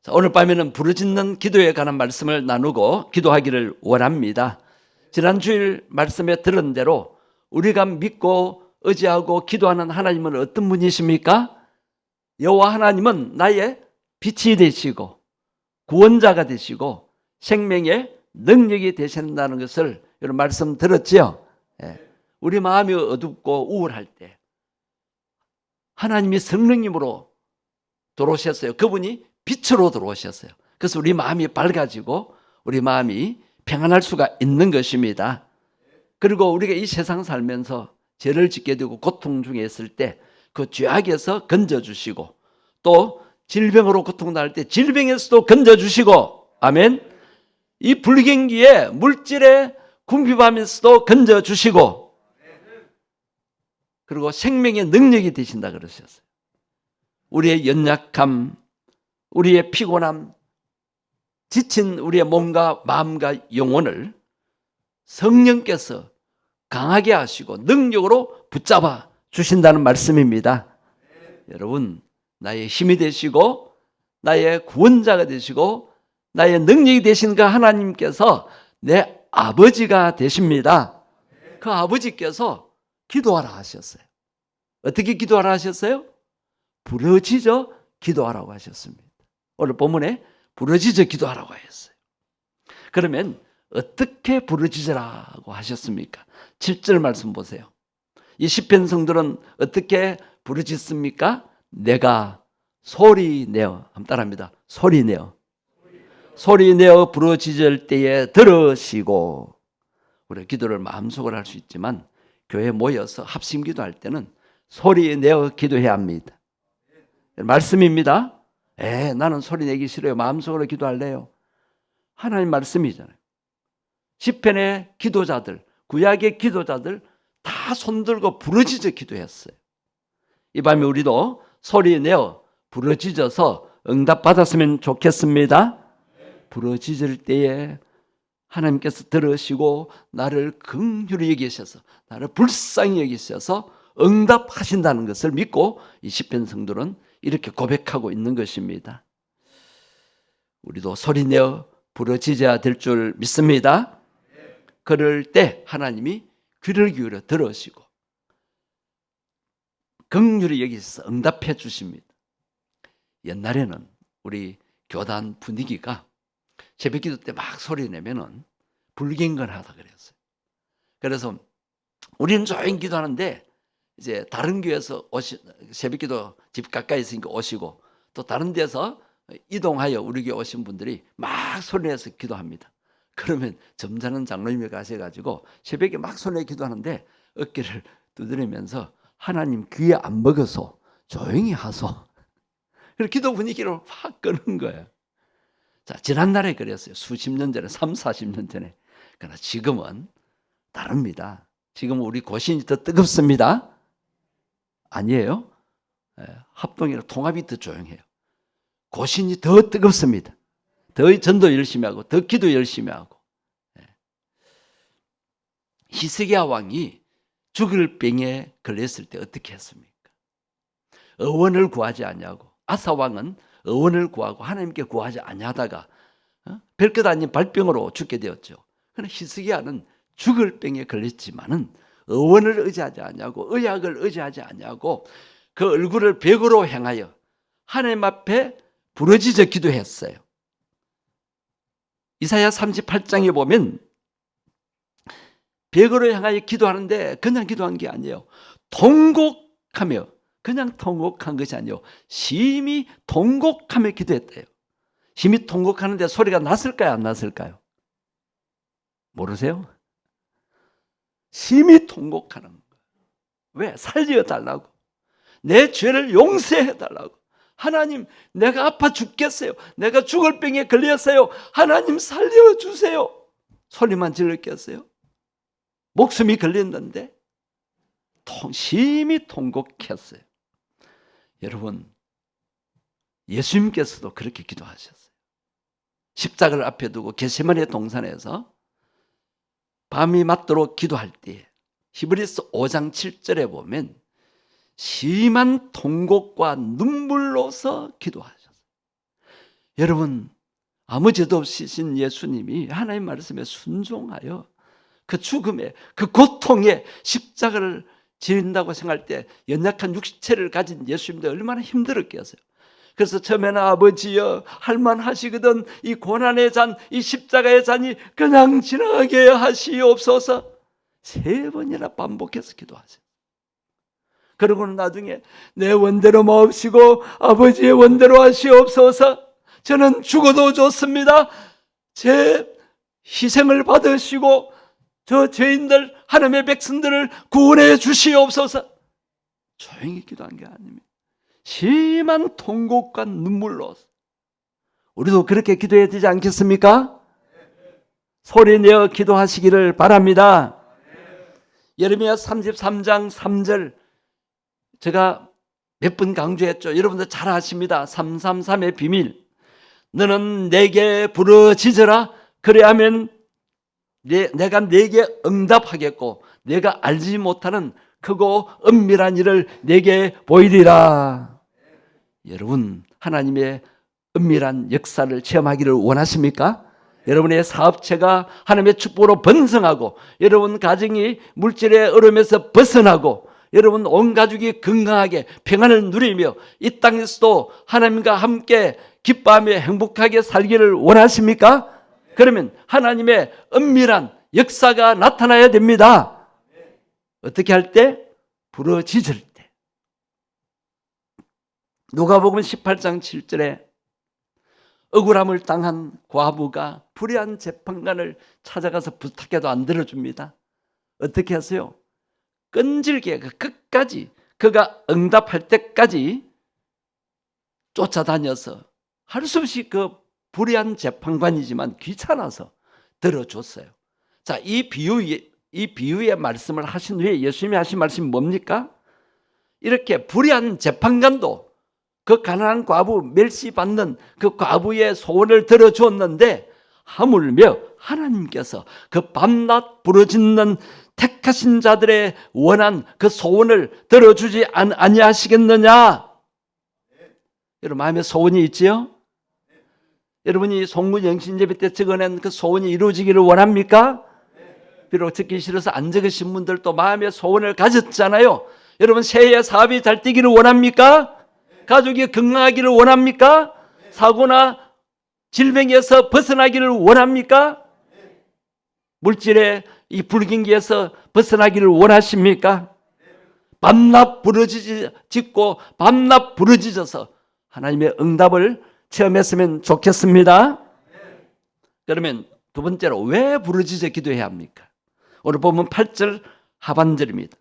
자, 오늘 밤에는 부르짖는 기도에 관한 말씀을 나누고 기도하기를 원합니다. 지난 주일 말씀에 들은 대로 우리가 믿고 의지하고 기도하는 하나님은 어떤 분이십니까? 여호와 하나님은 나의 빛이 되시고 구원자가 되시고 생명의 능력이 되신다는 것을 여러분 말씀 들었지요? 우리 마음이 어둡고 우울할 때 하나님이 성령님으로 들어오셨어요. 그분이 빛으로 들어오셨어요. 그래서 우리 마음이 밝아지고 우리 마음이 평안할 수가 있는 것입니다. 그리고 우리가 이 세상 살면서 죄를 짓게 되고 고통 중에 있을 때 그 죄악에서 건져주시고 또 질병으로 고통당할 때 질병에서도 건져주시고 아멘. 이 불경기에 물질에 궁핍하면서도 건져주시고 그리고 생명의 능력이 되신다 그러셨어요. 우리의 연약함, 우리의 피곤함, 지친 우리의 몸과 마음과 영혼을 성령께서 강하게 하시고 능력으로 붙잡아 주신다는 말씀입니다. 여러분, 나의 힘이 되시고 나의 구원자가 되시고 나의 능력이 되신 그 하나님께서 내 아버지가 되십니다. 그 아버지께서 기도하라 하셨어요. 어떻게 기도하라 하셨어요? 부르짖어 기도하라고 하셨습니다. 오늘 본문에 부르짖어 기도하라고 했어요. 그러면 어떻게 부르짖으라고 하셨습니까? 7절 말씀 보세요. 이 시편 성들은 어떻게 부르짖습니까? 내가 소리내어, 한번 따라합니다. 소리내어 부르짖을 때에 들으시고. 우리 기도를 마음속으로 할 수 있지만 교회에 모여서 합심 기도할 때는 소리내어 기도해야 합니다. 말씀입니다. 나는 소리 내기 싫어요. 마음속으로 기도할래요. 하나님 말씀이잖아요. 시편의 기도자들, 구약의 기도자들 다 손들고 부르짖어 기도했어요. 이 밤에 우리도 소리내어 부르짖어서 응답받았으면 좋겠습니다. 부르짖을 때에 하나님께서 들으시고 나를 긍휼히 여기셔서 나를 불쌍히 여기셔서 응답하신다는 것을 믿고 이 시편 성도는 이렇게 고백하고 있는 것입니다. 우리도 소리내어 부르짖어야 될 줄 믿습니다. 그럴 때 하나님이 귀를 기울여 들으시고 긍휼히 여기셔서 응답해 주십니다. 옛날에는 우리 교단 분위기가 새벽기도 때 막 소리 내면은 불경건하다 그랬어요. 그래서 우리는 조용히 기도하는데 이제 다른 교회에서 새벽기도 집 가까이 있으니까 오시고 또 다른 데서 이동하여 우리 교회 오신 분들이 막 소리내서 기도합니다. 그러면 점잖은 장로님이 가셔가지고 새벽에 막 소리내 기도하는데 어깨를 두드리면서 하나님 귀에 안 먹어서 조용히 하소. 그래서 기도 분위기를 확 끄는 거예요. 자, 지난날에 그랬어요. 수십 년 전에, 30-40년 전에. 그러나 지금은 다릅니다. 지금 우리 고신이 더 뜨겁습니다. 아니에요? 합동이나 통합이 더 조용해요. 고신이 더 뜨겁습니다. 더 전도 열심히 하고 더 기도 열심히 하고. 히스기야 왕이 죽을 병에 걸렸을 때 어떻게 했습니까? 의원을 구하지 아니하고 아사 왕은 의원을 구하고 하나님께 구하지 아니하다가 별것 아닌 발병으로 죽게 되었죠. 그러나 히스기야는 죽을 병에 걸렸지만은 의원을 의지하지 아니하고 의학을 의지하지 아니하고 그 얼굴을 벽으로 향하여 하나님 앞에 부르짖어 기도했어요. 이사야 38장에 보면 벽으로 향하여 기도하는데 그냥 기도한 게 아니에요. 통곡하며, 그냥 통곡한 것이 아니에요. 심히 통곡하며 기도했대요. 심히 통곡하는데 소리가 났을까요? 안 났을까요? 모르세요? 심히 통곡하는 거예요. 왜? 살려달라고. 내 죄를 용서해달라고. 하나님, 내가 아파 죽겠어요. 내가 죽을 병에 걸렸어요. 하나님 살려주세요. 소리만 질렀겠어요? 목숨이 걸렸는데 심히 통곡했어요. 여러분, 예수님께서도 그렇게 기도하셨어요. 십자가를 앞에 두고 겟세마네 동산에서 밤이 맞도록 기도할 때 히브리서 5장 7절에 보면 심한 통곡과 눈물로서 기도하셨어요. 여러분, 아무 죄도 없이 신 예수님이 하나님 말씀에 순종하여 그 죽음에, 그 고통에 십자가를 지른다고 생각할 때 연약한 육체를 가진 예수님도 얼마나 힘들었겠어요. 그래서 처음에는 아버지여 할만하시거든 이 고난의 잔, 이 십자가의 잔이 그냥 지나가게 하시옵소서 3번이나 반복해서 기도하세요. 그러고는 나중에 내 원대로 마옵시고 아버지의 원대로 하시옵소서. 저는 죽어도 좋습니다. 제 희생을 받으시고 저 죄인들, 하나님의 백성들을 구원해 주시옵소서. 조용히 기도한 게 아닙니다. 심한 통곡과 눈물로. 우리도 그렇게 기도해야 되지 않겠습니까? 소리내어 기도하시기를 바랍니다. 예레미야 33장 3절 제가 몇 번 강조했죠. 여러분들 잘 아십니다. 333의 비밀. 너는 내게 부르짖으라. 그래야면 내가 내게 응답하겠고 내가 알지 못하는 크고 은밀한 일을 내게 보이리라. 여러분, 하나님의 은밀한 역사를 체험하기를 원하십니까? 여러분의 사업체가 하나님의 축복으로 번성하고 여러분 가정이 물질의 어려움에서 벗어나고 여러분 온 가족이 건강하게 평안을 누리며 이 땅에서도 하나님과 함께 기뻐하며 행복하게 살기를 원하십니까? 그러면 하나님의 은밀한 역사가 나타나야 됩니다. 어떻게 할 때? 부르짖을 때. 누가복음 18장 7절에 억울함을 당한 과부가 불의한 재판관을 찾아가서 부탁해도 안 들어줍니다. 어떻게 하세요? 끈질기게 끝까지 그가 응답할 때까지 쫓아다녀서 할 수 없이 그 불의한 재판관이지만 귀찮아서 들어줬어요. 자, 이 비유의 말씀을 하신 후에 예수님이 하신 말씀이 뭡니까? 이렇게 불의한 재판관도 그 가난한 과부 멸시받는 그 과부의 소원을 들어주었는데 하물며 하나님께서 그 밤낮 부르짖는 택하신 자들의 원한 그 소원을 들어주지 아니하시겠느냐? 여러분 마음에 소원이 있지요? 여러분이 송문 영신예배 때 적어낸 그 소원이 이루어지기를 원합니까? 비록 적기 싫어서 안 적으신 분들도 마음의 소원을 가졌잖아요. 여러분 새해 사업이 잘 되기를 원합니까? 가족이 건강하기를 원합니까? 사고나 질병에서 벗어나기를 원합니까? 물질의 이 불경기에서 벗어나기를 원하십니까? 밤낮 부르짖고 밤낮 부르짖어서 하나님의 응답을 체험했으면 좋겠습니다. 그러면 두 번째로 왜 부르짖어 기도해야 합니까? 오늘 보면 8절 하반절입니다.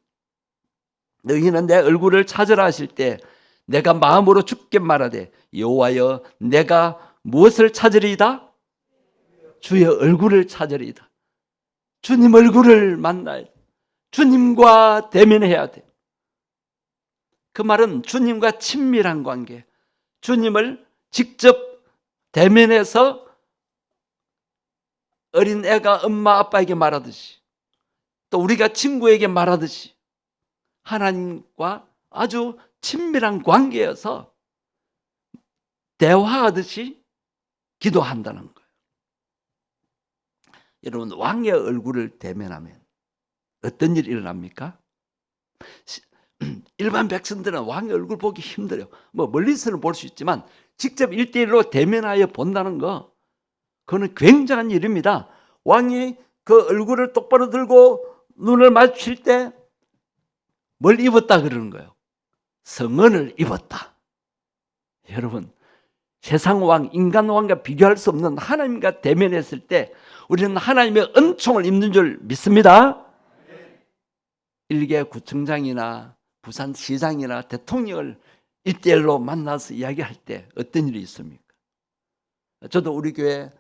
너희는 내 얼굴을 찾으라 하실 때 내가 마음으로 주께 말하되 여호와여 내가 무엇을 찾으리이다? 주의 얼굴을 찾으리이다. 주님 얼굴을 만나야 돼. 주님과 대면해야 돼. 그 말은 주님과 친밀한 관계, 주님을 직접 대면해서 어린 애가 엄마 아빠에게 말하듯이 또 우리가 친구에게 말하듯이 하나님과 아주 친밀한 관계여서 대화하듯이 기도한다는 거예요. 여러분 왕의 얼굴을 대면하면 어떤 일이 일어납니까? 일반 백성들은 왕의 얼굴 보기 힘들어요. 뭐 멀리서는 볼 수 있지만 직접 1대1로 대면하여 본다는 거 그거는 굉장한 일입니다. 왕이 그 얼굴을 똑바로 들고 눈을 마주칠 때 뭘 입었다 그러는 거예요? 성은을 입었다. 여러분 세상 왕, 인간 왕과 비교할 수 없는 하나님과 대면했을 때 우리는 하나님의 은총을 입는 줄 믿습니다. 일개 구청장이나 부산시장이나 대통령을 1대1로 만나서 이야기할 때 어떤 일이 있습니까? 저도 우리 교회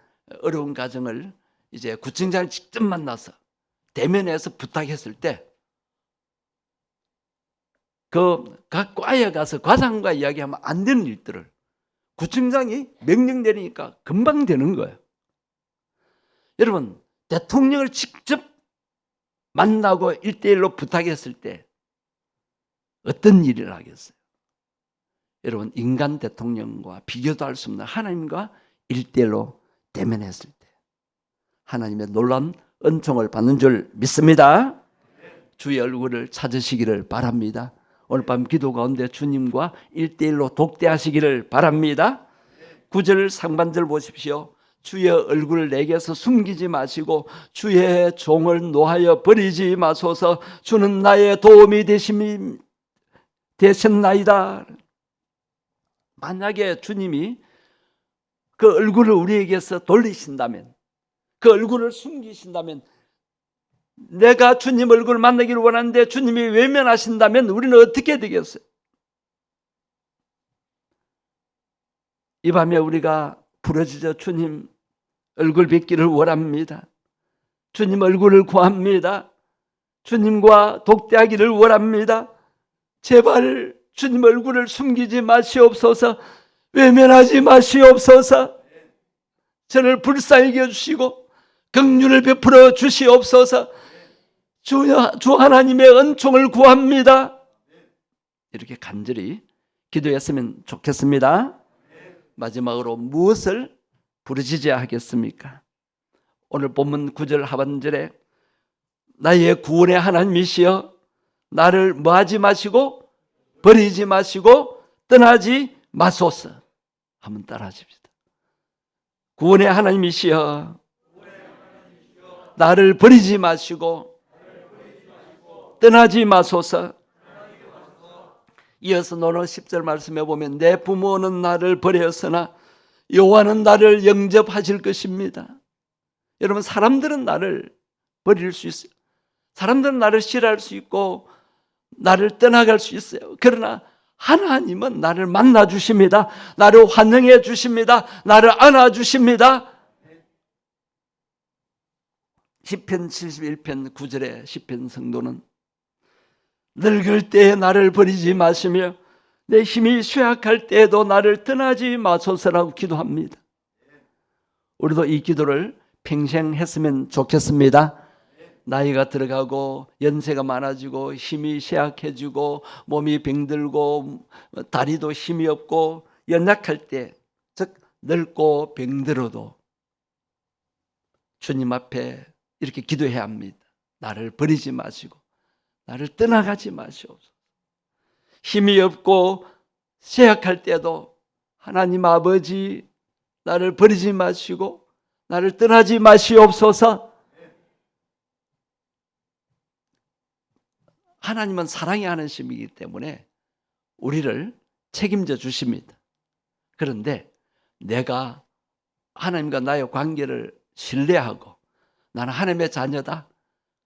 어려운 가정을 이제 구청장을 직접 만나서 대면해서 부탁했을 때 그 각 과에 가서 과장과 이야기하면 안 되는 일들을 구청장이 명령 내리니까 금방 되는 거예요. 여러분 대통령을 직접 만나고 1대1로 부탁했을 때 어떤 일을 하겠어요? 여러분 인간 대통령과 비교도 할 수 없는 하나님과 1대1로 대면했을 때 하나님의 놀라운 은총을 받는 줄 믿습니다. 주의 얼굴을 찾으시기를 바랍니다. 오늘 밤 기도 가운데 주님과 1대1로 독대하시기를 바랍니다. 9절 상반절 보십시오. 주의 얼굴을 내게서 숨기지 마시고 주의 종을 노하여 버리지 마소서. 주는 나의 도움이 되셨나이다. 만약에 주님이 그 얼굴을 우리에게서 돌리신다면, 그 얼굴을 숨기신다면, 내가 주님 얼굴을 만나기를 원하는데 주님이 외면하신다면 우리는 어떻게 되겠어요? 이 밤에 우리가 부르짖어 주님 얼굴 뵙기를 원합니다. 주님 얼굴을 구합니다. 주님과 독대하기를 원합니다. 제발 주님 얼굴을 숨기지 마시옵소서. 외면하지 마시옵소서. 저를 불쌍히 여주시고 긍휼을 베풀어 주시옵소서. 주 하나님의 은총을 구합니다. 이렇게 간절히 기도했으면 좋겠습니다. 마지막으로 무엇을 부르짖어야 하겠습니까? 오늘 본문 9절 하반절에 나의 구원의 하나님이시여 나를 뭐하지 마시고 버리지 마시고 떠나지 마소서. 한번 따라하십시다. 구원의 하나님이시여 나를 버리지 마시고 떠나지 마소서. 이어서 노는 10절 말씀해 보면 내 부모는 나를 버렸으나 여호와는 나를 영접하실 것입니다. 여러분, 사람들은 나를 버릴 수 있어요. 사람들은 나를 싫어할 수 있고 나를 떠나갈 수 있어요. 그러나 하나님은 나를 만나 주십니다. 나를 환영해 주십니다. 나를 안아 주십니다. 시편 71편 9절의 시편 성도는 늙을 때에 나를 버리지 마시며 내 힘이 쇠약할 때에도 나를 떠나지 마소서라고 기도합니다. 우리도 이 기도를 평생 했으면 좋겠습니다. 나이가 들어가고 연세가 많아지고 힘이 쇠약해지고 몸이 병들고 다리도 힘이 없고 연약할 때, 즉 늙고 병들어도 주님 앞에 이렇게 기도해야 합니다. 나를 버리지 마시고 나를 떠나가지 마시옵소서. 힘이 없고 쇠약할 때도 하나님 아버지 나를 버리지 마시고 나를 떠나지 마시옵소서. 하나님은 사랑이 하는 신이기 때문에 우리를 책임져 주십니다. 그런데 내가 하나님과 나의 관계를 신뢰하고 나는 하나님의 자녀다,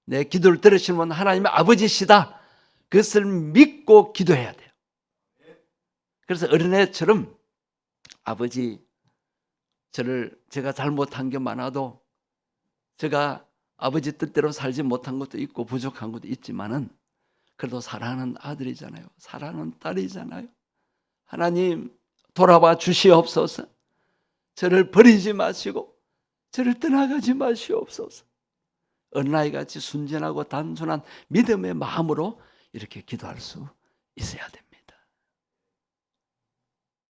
내 기도를 들으시는 하나님의 아버지시다, 그것을 믿고 기도해야 돼요. 그래서 어린애처럼 아버지, 제가 잘못한 게 많아도 제가 아버지 뜻대로 살지 못한 것도 있고 부족한 것도 있지만은 그래도 사랑하는 아들이잖아요. 사랑하는 딸이잖아요. 하나님 돌아봐 주시옵소서. 저를 버리지 마시고 저를 떠나가지 마시옵소서. 어린아이같이 순전하고 단순한 믿음의 마음으로 이렇게 기도할 수 있어야 됩니다.